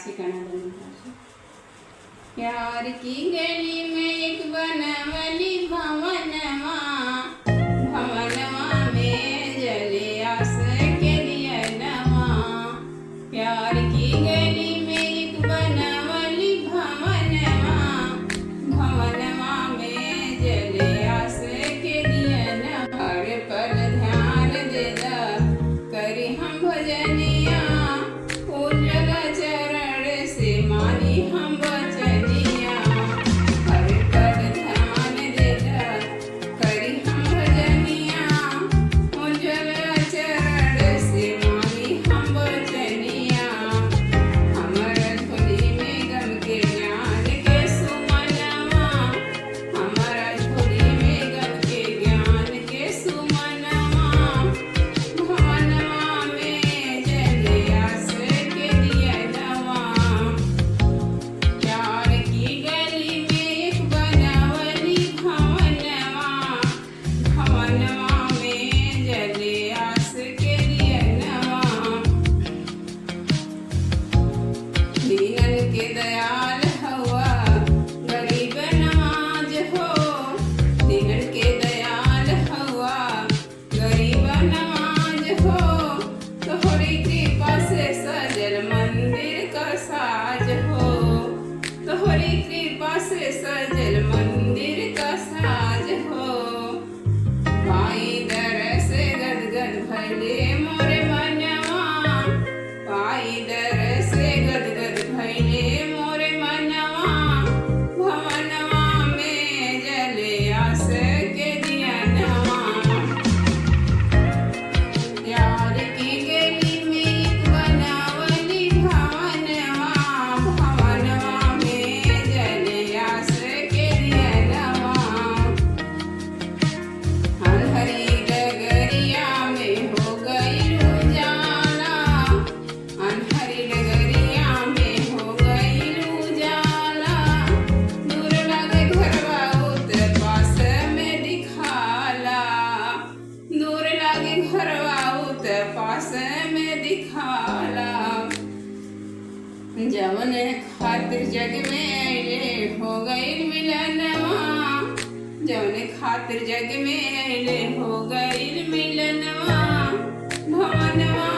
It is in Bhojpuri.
से कहना प्यार की गली में एक बनवली भवनवा, भवनवा में जले आस के दियनवा। प्यार की गली में एक बनवली भवनवा, भवनवा में जले आस के दियनवा। हर पल ध्यान दे दा करी हम भजनिया, पूजग चरण से मानी हम वचनिया। हर पल ध्यान दे दा करी हम भजनिया, पूजग चरण से मानी हम वचनिया। हमर झोली में गम के ज्ञान के सुमनवा, हमर झोली में गम के ज्ञान के सुमनवा। भवनवा में जले आस के दियनवा। प्यार की गली में एक बनवली भवनवा, भवनवा में जले आस के दियनवा। दीनन के दयाल हवा गरीब नवाज हो, दीनन के दयाल हवा गरीब नवाज हो। तोहरी कृपा से सजल मंदिर का साज हो, तोहरी कृपा से सजल मंदिर का साज हो। पाई दरस गदगद भले मोरे मनवा, पाई दरस गदगद भले मोरे मनवा। भवनवा में जले आस के दियनवा। प्यार की गली में एक बनवली भवनवा, भवनवा में जले आस के दियनवा। अनहरी डगरिया में हो गई उजाला, अनहरी डगरिया में हो गई उजाला। दूर लगे घरवा उतर पास में दिखाला, दूर लगे घरवा उतर पास में दिखाला। जवन खातिर जग में अइले हो गई मिलनवा, जवन खातिर जग में अइले हो गई मिलनवा। भवनवा